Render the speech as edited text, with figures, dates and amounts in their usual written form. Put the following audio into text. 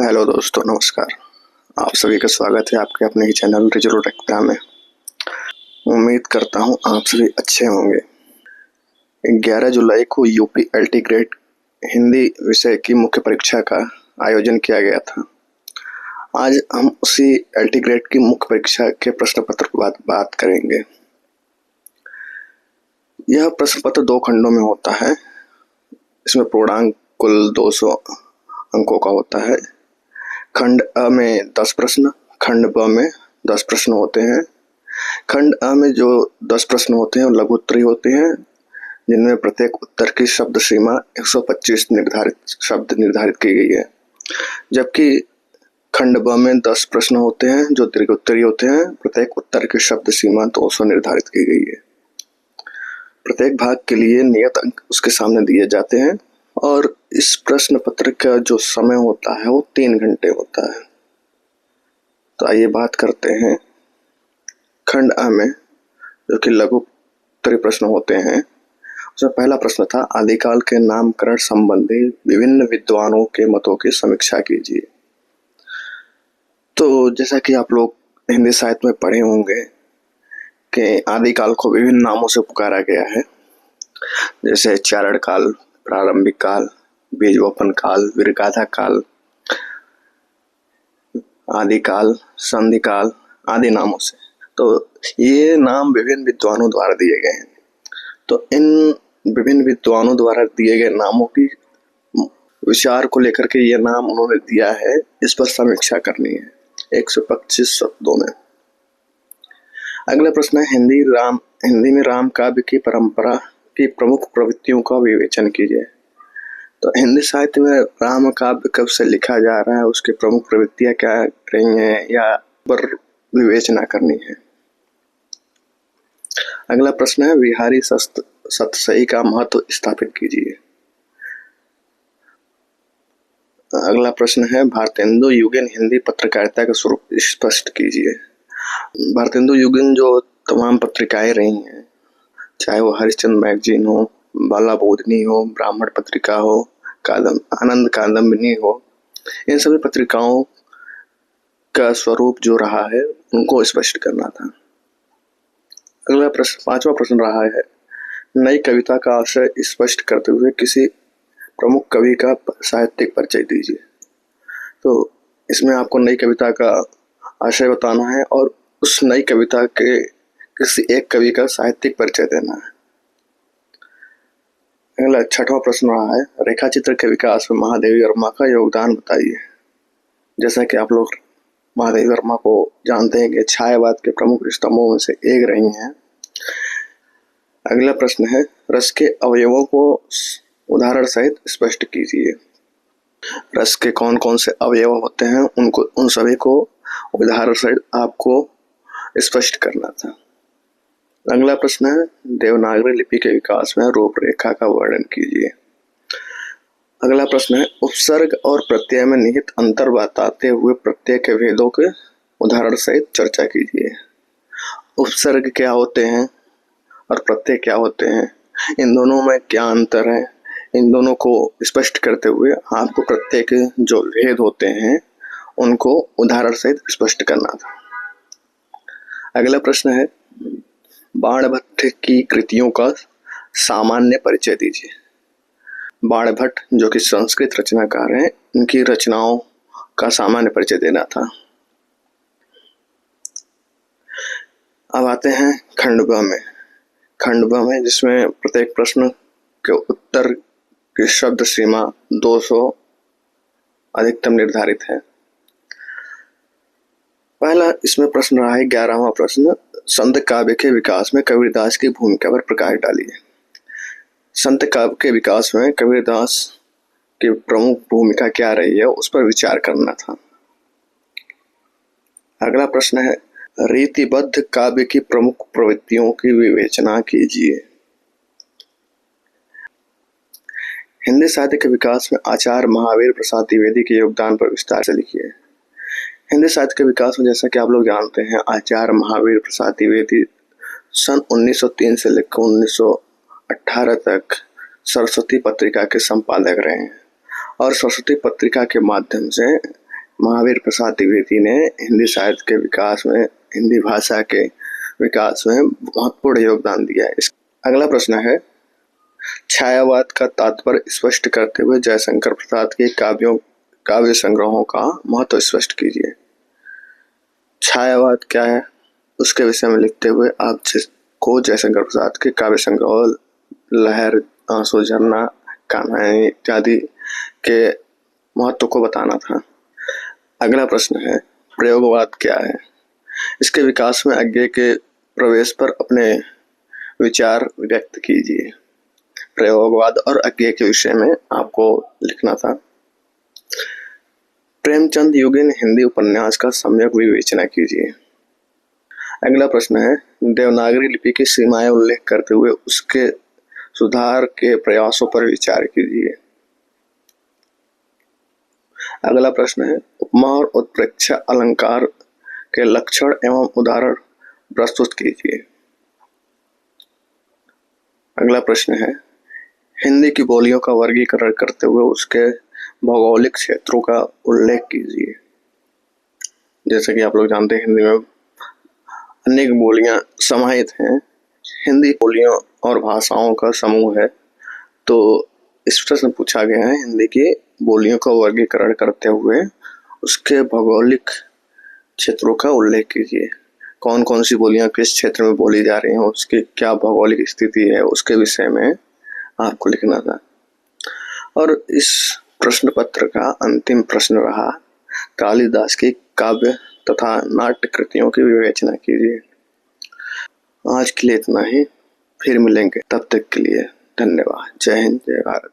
Hello दोस्तों, नमस्कार। आप सभी का स्वागत है आपके अपने ही चैनल रिजर्व टेक्टा में। उम्मीद करता हूँ आप सभी अच्छे होंगे। 11 जुलाई को यूपी एलटी ग्रेड हिंदी विषय की मुख्य परीक्षा का आयोजन किया गया था। आज हम उसी एलटी ग्रेड की मुख्य परीक्षा के प्रश्न पत्र पर बात करेंगे। यह प्रश्न पत्र 2 खंडों में होता है। इसमें पूर्णांक कुल 200 अंकों का होता है। खंड अ में 10 प्रश्न, खंड ब में 10 प्रश्न होते हैं। खंड अ में जो 10 प्रश्न होते हैं वो लघु उत्तरीय होते हैं, जिनमें प्रत्येक उत्तर की शब्द सीमा 125 शब्द निर्धारित की गई है। जबकि खंड ब में 10 प्रश्न होते हैं जो दीर्घ उत्तरीय होते हैं। प्रत्येक उत्तर की शब्द सीमा 200 निर्धारित की गई है। प्रत्येक भाग के लिए नियत अंक उसके सामने दिए जाते हैं और इस प्रश्न पत्र का जो समय होता है वो 3 घंटे होता है। तो आइए बात करते हैं खंड अ में, जो कि लघु उत्तरीय प्रश्न होते हैं। उसमें पहला प्रश्न था, आदिकाल के नामकरण संबंधी विभिन्न विद्वानों के मतों की समीक्षा कीजिए। तो जैसा कि आप लोग हिंदी साहित्य में पढ़े होंगे कि आदिकाल को विभिन्न नामों से पुकारा गया है, जैसे चारण काल, प्रारंभिक काल, बीजवपन काल, वीरगाथा काल, आदि काल, संधि काल आदि नामों से। तो ये नाम विभिन्न विद्वानों द्वारा दिए गए हैं। तो इन विभिन्न विद्वानों द्वारा दिए गए नामों की विचार को लेकर के ये नाम उन्होंने दिया है, इस पर समीक्षा करनी है 125 शब्दों में। अगला प्रश्न है, हिंदी में राम काव्य की परंपरा की प्रमुख प्रवृत्तियों का विवेचन कीजिए। तो हिंदी साहित्य में राम काव्य कब से लिखा जा रहा है, उसकी प्रमुख प्रवृत्तियां क्या रही हैं या पर विवेचना करनी है। अगला प्रश्न है, विहारी सतसई का महत्व स्थापित कीजिए। अगला प्रश्न है, भारतेंदु युगीन हिंदी पत्रकारिता का स्वरूप स्पष्ट कीजिए। भारतेंदु युगीन जो तमाम पत्रिकाएं रही हैं, चाहे वो हरिश्चंद्र मैगजीन हो, बाला बोधनी हो, ब्राह्मण पत्रिका हो, आनंद कादम्बिनी हो, इन सभी पत्रिकाओं का स्वरूप जो रहा है उनको स्पष्ट करना था। अगला प्रश्न, 5वां प्रश्न रहा है, नई कविता का आशय स्पष्ट करते हुए किसी प्रमुख कवि का साहित्यिक परिचय दीजिए। तो इसमें आपको नई कविता का आशय बताना है और उस नई कविता के किसी एक कवि का साहित्यिक परिचय देना है। अगला 6वां प्रश्न रहा है, रेखाचित्र के विकास में महादेवी वर्मा का योगदान बताइए। जैसा कि आप लोग महादेवी वर्मा को जानते हैं कि छायावाद के प्रमुख स्तंभों में से एक रही हैं। अगला प्रश्न है, रस के अवयवों को उदाहरण सहित स्पष्ट कीजिए। रस के कौन कौन से अवयव होते हैं उन सभी को उदाहरण सहित आपको स्पष्ट करना था। अगला प्रश्न है, देवनागरी लिपि के विकास में रूपरेखा का वर्णन कीजिए। अगला प्रश्न है, उपसर्ग और प्रत्यय में निहित अंतर बताते हुए प्रत्यय के भेदों के उदाहरण सहित चर्चा कीजिए। उपसर्ग क्या होते हैं और प्रत्यय क्या होते हैं, इन दोनों में क्या अंतर है, इन दोनों को स्पष्ट करते हुए आपको प्रत्यय के जो भेद होते हैं उनको उदाहरण सहित स्पष्ट करना था। अगला प्रश्न है, बाणभट्ट की कृतियों का सामान्य परिचय दीजिए। बाणभट्ट जो कि संस्कृत रचनाकार हैं, इनकी रचनाओं का सामान्य परिचय देना था। अब आते हैं खंड ब में। खंड ब में जिसमें प्रत्येक प्रश्न के उत्तर की शब्द सीमा 200 अधिकतम निर्धारित है। पहला इसमें प्रश्न रहा है 11वां प्रश्न, संत काव्य के विकास में कबीरदास की भूमिका पर प्रकाश डालिए। संत काव्य के विकास में कबीरदास की प्रमुख भूमिका क्या रही है उस पर विचार करना था। अगला प्रश्न है, रीतिबद्ध काव्य की प्रमुख प्रवृत्तियों की विवेचना कीजिए। हिंदी साहित्य के विकास में आचार्य महावीर प्रसाद द्विवेदी के योगदान पर विस्तार से लिखिए। हिंदी साहित्य के विकास में जैसा कि आप लोग जानते हैं, आचार्य महावीर प्रसाद द्विवेदी सन 1903 से लेकर 1918 तक सरस्वती पत्रिका के संपादक रहे हैं और सरस्वती पत्रिका के माध्यम से महावीर प्रसाद द्विवेदी ने हिंदी साहित्य के विकास में, हिंदी भाषा के विकास में महत्वपूर्ण योगदान दिया है। अगला प्रश्न है, छायावाद का तात्पर्य स्पष्ट करते हुए जयशंकर प्रसाद के काव्य संग्रहों का महत्व स्पष्ट कीजिए। छायावाद क्या है उसके विषय में लिखते हुए आपको जयशंकर प्रसाद के काव्य संग्रह लहर, आंसू, झरना, कान्हाई इत्यादि के महत्व को बताना था। अगला प्रश्न है, प्रयोगवाद क्या है? इसके विकास में अज्ञेय के प्रवेश पर अपने विचार व्यक्त कीजिए। प्रयोगवाद और अज्ञेय के विषय में आपको लिखना था। प्रेमचंद युगीन हिंदी उपन्यास का सम्यक विवेचना कीजिए। अगला प्रश्न है, देवनागरी लिपि की सीमाएं उल्लेख करते हुए उसके सुधार के प्रयासों पर विचार कीजिए। अगला प्रश्न है, उपमा और उत्प्रेक्षा अलंकार के लक्षण एवं उदाहरण प्रस्तुत कीजिए। अगला प्रश्न है, हिंदी की बोलियों का वर्गीकरण करते हुए उसके भौगोलिक क्षेत्रों का उल्लेख कीजिए। जैसे कि आप लोग जानते हैं, हिंदी में अनेक बोलियां समाहित हैं। हिंदी बोलियों और भाषाओं का समूह है। तो इस प्रश्न पूछा गया है, हिंदी की बोलियों का वर्गीकरण करते हुए उसके भौगोलिक क्षेत्रों का उल्लेख कीजिए। कौन कौन सी बोलियां किस क्षेत्र में बोली जा रही हैं, उसकी क्या भौगोलिक स्थिति है, उसके विषय में आपको लिखना था। और इस प्रश्न पत्र का अंतिम प्रश्न रहा, कालिदास की काव्य तथा नाट्य कृतियों की विवेचना कीजिए। आज के लिए इतना ही, फिर मिलेंगे, तब तक के लिए धन्यवाद। जय हिंद, जय भारत।